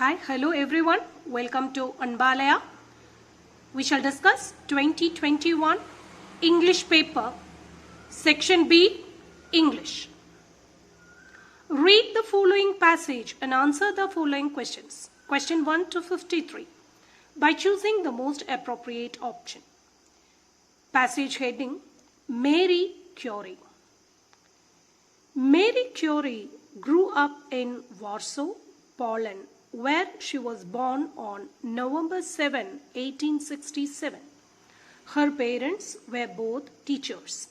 Hi, hello everyone. Welcome to Anbaalaya. We shall discuss 2021 English paper, Section B, English. Read the following passage and answer the following questions. Question 1 to 53 by choosing the most appropriate option. Passage heading, Mary Curie. Mary Curie grew up in Warsaw, Poland, where she was born on November 7, 1867. Her parents were both teachers.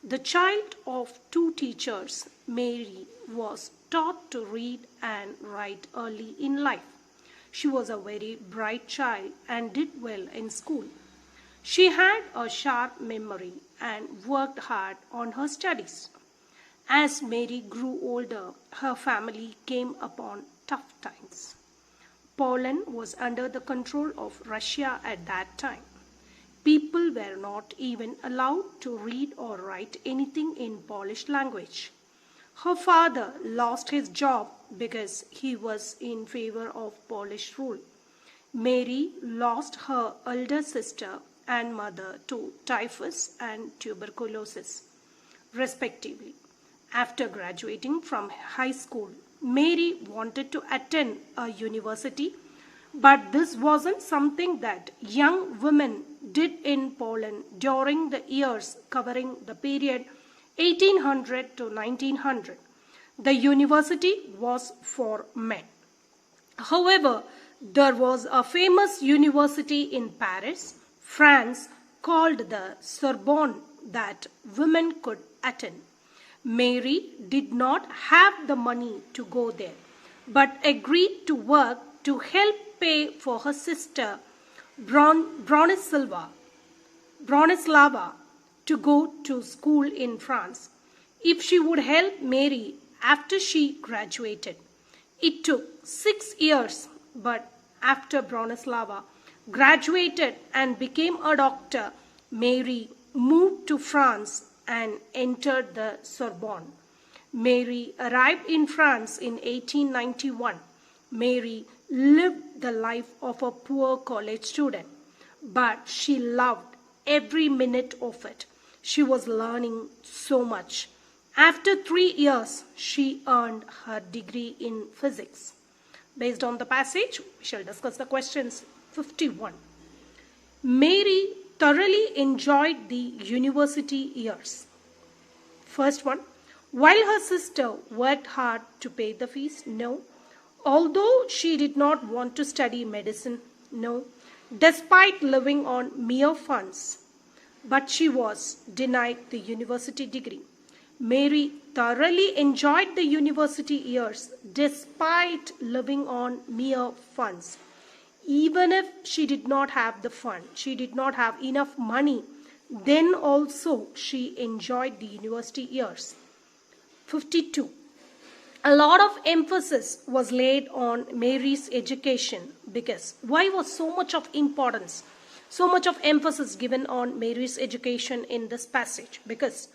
The child of two teachers, Mary was taught to read and write early in life. She was a very bright child and did well in school. She had a sharp memory and worked hard on her studies. As Mary grew older, her family came upon tough times. Poland was under the control of Russia at that time. People were not even allowed to read or write anything in Polish language. Her father lost his job because he was in favor of Polish rule. Mary lost her elder sister and mother to typhus and tuberculosis, respectively. After graduating from high school, Mary wanted to attend a university, but this wasn't something that young women did in Poland during the years covering the period 1800 to 1900. The university was for men. However, there was a famous university in Paris, France, called the Sorbonne that women could attend. Mary did not have the money to go there, but agreed to work to help pay for her sister Bronislava to go to school in France if she would help Mary after she graduated. It took 6 years, but after Bronislava graduated and became a doctor, Mary moved to France and entered the Sorbonne. Mary arrived in France in 1891. Mary lived the life of a poor college student, but she loved every minute of it. She was learning so much. After 3 years, she earned her degree in physics. Based on the passage, we shall discuss the questions. 51. Mary thoroughly enjoyed the university years. First one, while her sister worked hard to pay the fees? No. Although she did not want to study medicine? No. Despite living on mere funds, but she was denied the university degree. Mary thoroughly enjoyed the university years despite living on mere funds. Even if she did not have the fund, she did not have enough money, then also she enjoyed the university years. 52. A lot of emphasis was laid on Mary's education because why was so much of importance, so much of emphasis given on Mary's education in this passage? Because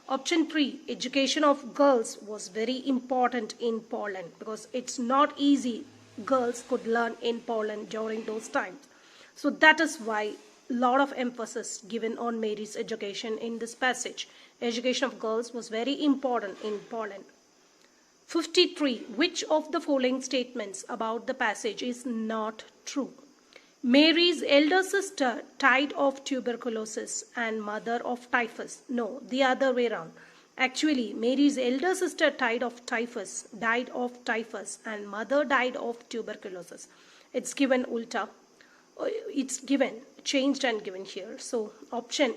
option 3, education of girls was very important in Poland because it's not easy girls could learn in Poland during those times. So that is why a lot of emphasis given on Mary's education in this passage. Education of girls was very important in Poland. 53. Which of the following statements about the passage is not true? Mary's elder sister died of tuberculosis and mother of typhus. No, the other way around. Actually, Mary's elder sister died of typhus and mother died of tuberculosis. It's given ulta. It's given, changed and given here. So option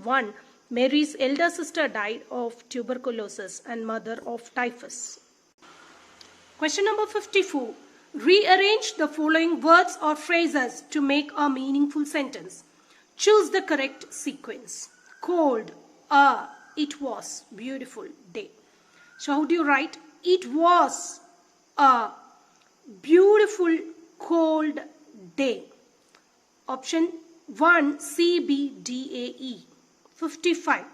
1, Mary's elder sister died of tuberculosis and mother of typhus. Question number 54. Rearrange the following words or phrases to make a meaningful sentence. Choose the correct sequence. Cold, it was beautiful day. So how do you write? It was a beautiful cold day. Option 1, C, B, D, A, E. 55.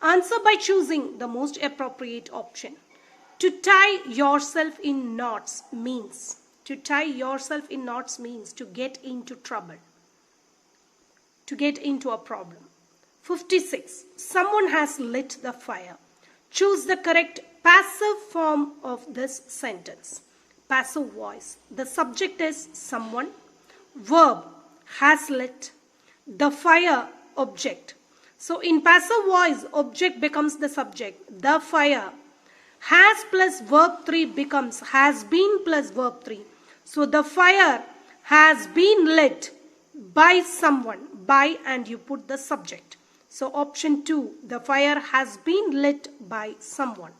Answer by choosing the most appropriate option. To tie yourself in knots means To tie yourself in knots means to get into trouble, to get into a problem. 56. Someone has lit the fire. Choose the correct passive form of this sentence. Passive voice. The subject is someone. Verb, has lit. The fire, object. So in passive voice, object becomes the subject. The fire. Has plus verb 3 becomes has been plus verb 3. So the fire has been lit by someone. By, and you put the subject. So option 2, the fire has been lit by someone.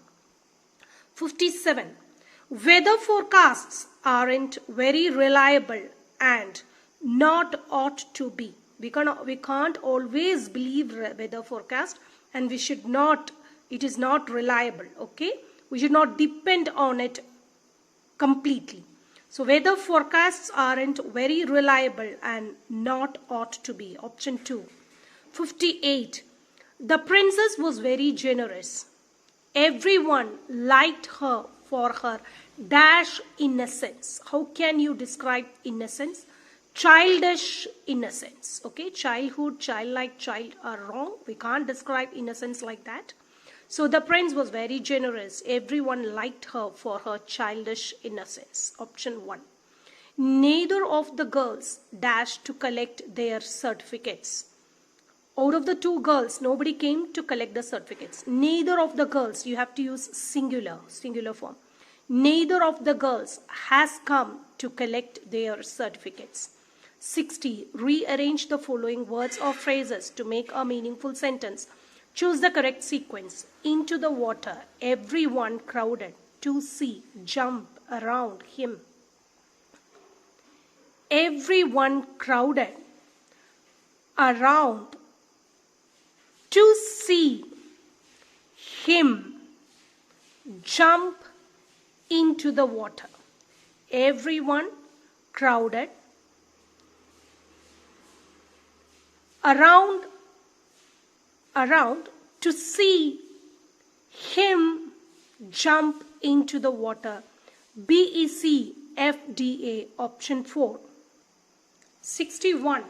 57. Weather forecasts aren't very reliable and not ought to be. We can't always believe weather forecast, and we should not, it is not reliable, okay? We should not depend on it completely. So weather forecasts aren't very reliable and not ought to be. Option 2. 58. The princess was very generous. Everyone liked her for her dash innocence. How can you describe innocence? Childish innocence. Okay, childhood, childlike, child are wrong. We can't describe innocence like that. So the prince was very generous. Everyone liked her for her childish innocence. Option 1. Neither of the girls dashed to collect their certificates. Out of the two girls, nobody came to collect the certificates. Neither of the girls, you have to use singular form. Neither of the girls has come to collect their certificates. 60. Rearrange the following words or phrases to make a meaningful sentence. Choose the correct sequence. Into the water, everyone crowded to see, jump around him. Everyone crowded around to see him jump into the water. Everyone crowded around to see him jump into the water. BECFDA, option 4. 61.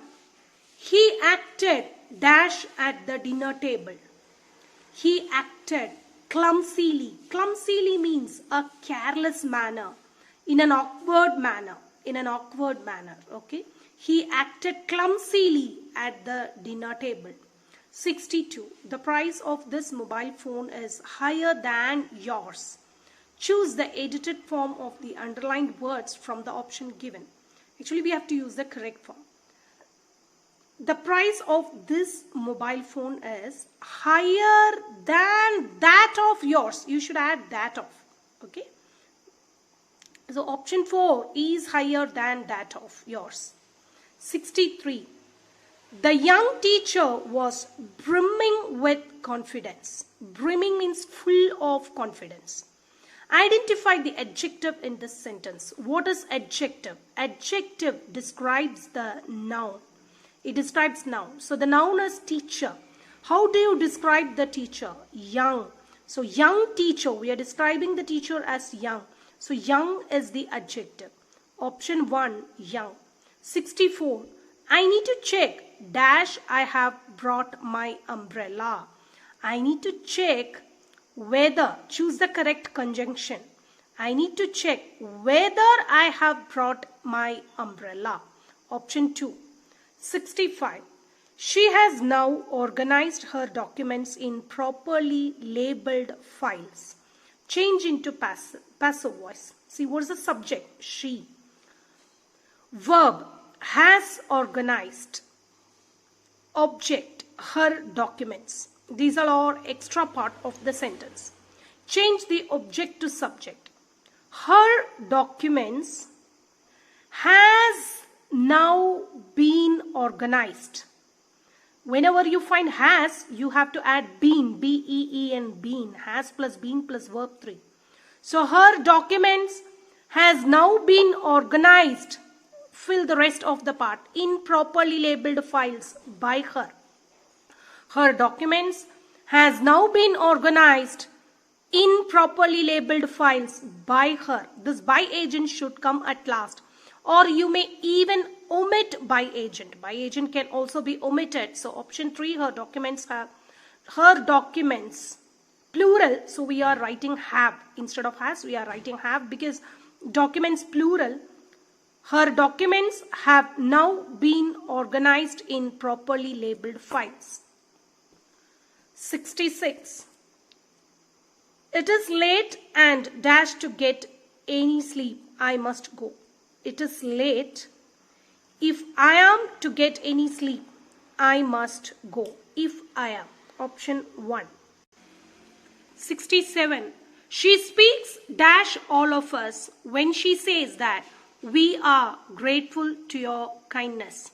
He acted dash at the dinner table. He acted clumsily. Clumsily means a careless manner, in an awkward manner. Okay. He acted clumsily at the dinner table. 62. The price of this mobile phone is higher than yours. Choose the edited form of the underlined words from the option given. Actually, we have to use the correct form. The price of this mobile phone is higher than that of yours. You should add that of. Okay. So option 4 is higher than that of yours. 63. The young teacher was brimming with confidence. Brimming means full of confidence. Identify the adjective in this sentence. What is adjective? Adjective describes the noun. It describes noun. So the noun is teacher. How do you describe the teacher? Young. So young teacher, we are describing the teacher as young. So young is the adjective. Option 1, young. 64. I need to check dash I have brought my umbrella. I need to check whether, choose the correct conjunction. I need to check whether I have brought my umbrella. Option 2. 65. She has now organized her documents in properly labeled files. Change into passive voice. See, what is the subject? She. Verb, has organized. Object, her documents. These are all extra part of the sentence. Change the object to subject. Her documents has now been organized. Whenever you find has, you have to add been, B-E-E-N, been. Has plus been plus verb 3. So her documents has now been organized. Fill the rest of the part. In properly labeled files by her. Her documents has now been organized improperly labeled files by her. This by agent should come at last. Or you may even omit by agent. By agent can also be omitted. So option 3, her documents, plural. So we are writing have. Instead of has, we are writing have because documents plural. Her documents have now been organized in properly labeled files. 66. It is late and dash to get any sleep. I must go. It is late. If I am to get any sleep, I must go. If I am. Option 1. 67. She speaks dash all of us when she says that we are grateful to your kindness.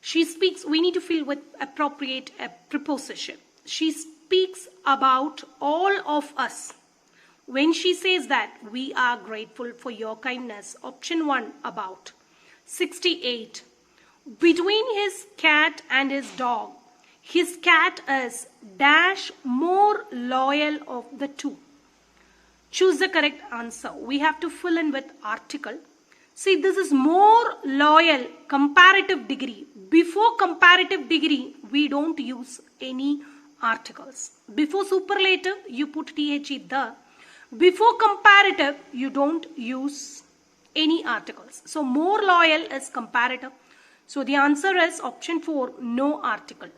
She speaks, we need to fill with appropriate preposition. She speaks about all of us when she says that we are grateful for your kindness. Option 1, about. 68. Between his cat and his dog, his cat is dash more loyal of the two. Choose the correct answer. We have to fill in with article. See, this is more loyal, comparative degree. Before comparative degree, we don't use any articles. Before superlative, you put the. Before comparative, you don't use any articles. So more loyal is comparative. So the answer is option 4, no article.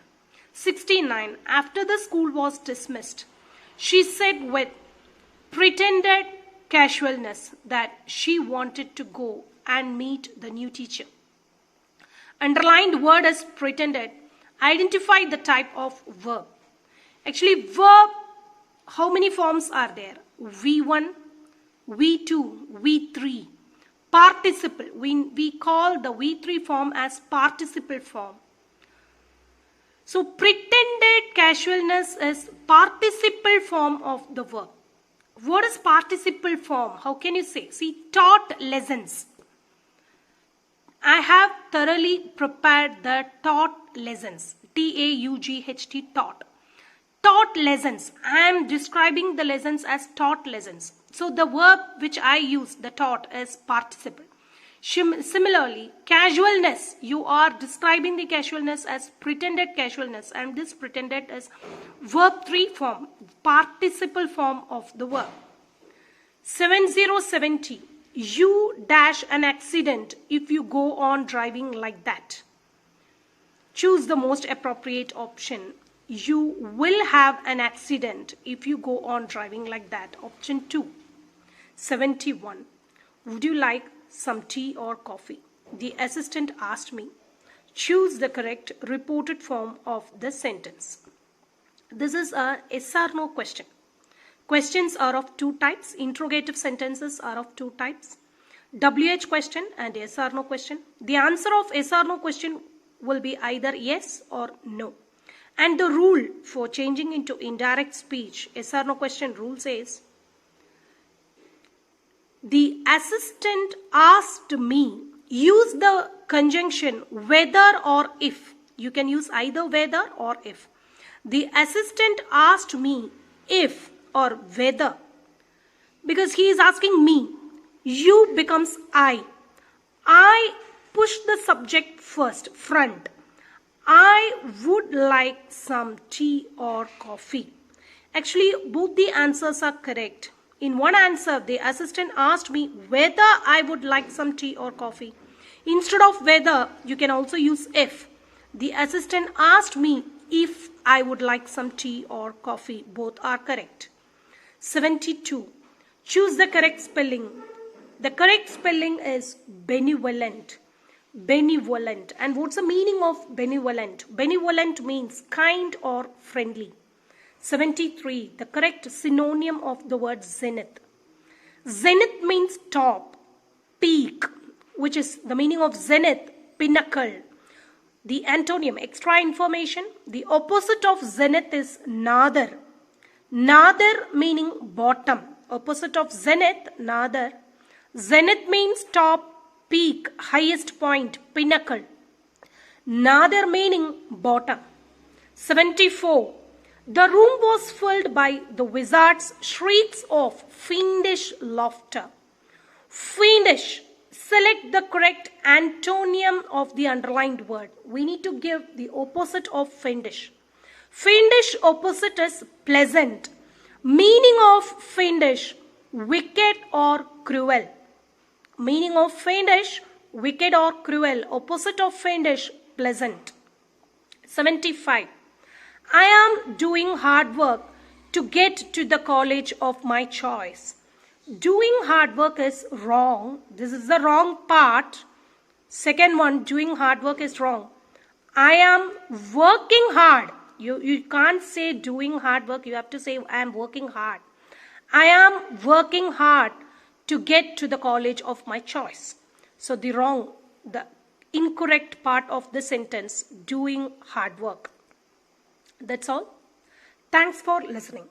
69. After the school was dismissed, she said with pretended casualness that she wanted to go and meet the new teacher. Underlined word is pretended. Identify the type of verb. Actually, verb, how many forms are there? V1, V2, V3. Participle. We call the V3 form as participle form. So, pretended casualness is participle form of the verb. What is participle form? How can you say? See, taught lessons. I have thoroughly prepared the taught lessons. T-A-U-G-H-T, taught. Taught lessons. I am describing the lessons as taught lessons. So the verb which I use, the taught, is participle. Similarly, casualness. You are describing the casualness as pretended casualness, and this pretended is verb 3 form, participle form of the verb. 7070. You dash an accident if you go on driving like that. Choose the most appropriate option. You will have an accident if you go on driving like that. Option 2. 71. Would you like some tea or coffee? The assistant asked me. Choose the correct reported form of the sentence. This is a yes or no question. Questions are of two types. Interrogative sentences are of two types. WH question and yes or no question. The answer of yes or no question will be either yes or no. And the rule for changing into indirect speech, yes or no question rule says, the assistant asked me. Use the conjunction whether or if. You can use either whether or if. The assistant asked me if or whether. Because he is asking me. You becomes I. I push the subject first, front. I would like some tea or coffee. Actually, both the answers are correct. In one answer, the assistant asked me whether I would like some tea or coffee. Instead of whether, you can also use if. The assistant asked me if I would like some tea or coffee. Both are correct. 72. Choose the correct spelling. The correct spelling is benevolent. Benevolent. And what's the meaning of benevolent? Benevolent means kind or friendly. 73. The correct synonym of the word zenith. Zenith means top, peak, which is the meaning of zenith, pinnacle. The antonym, extra information. The opposite of zenith is nadir. Nadir meaning bottom. Opposite of zenith, nadir. Zenith means top, peak, highest point, pinnacle. Nadir meaning bottom. 74. The room was filled by the wizard's shrieks of fiendish laughter. Fiendish. Select the correct antonym of the underlined word. We need to give the opposite of fiendish. Fiendish opposite is pleasant. Meaning of fiendish, wicked or cruel. Meaning of fiendish, wicked or cruel. Opposite of fiendish, pleasant. 75. I am doing hard work to get to the college of my choice. Doing hard work is wrong. This is the wrong part. Second one, doing hard work is wrong. I am working hard. You can't say doing hard work. You have to say I am working hard. I am working hard to get to the college of my choice. So the incorrect part of the sentence, doing hard work. That's all. Thanks for listening.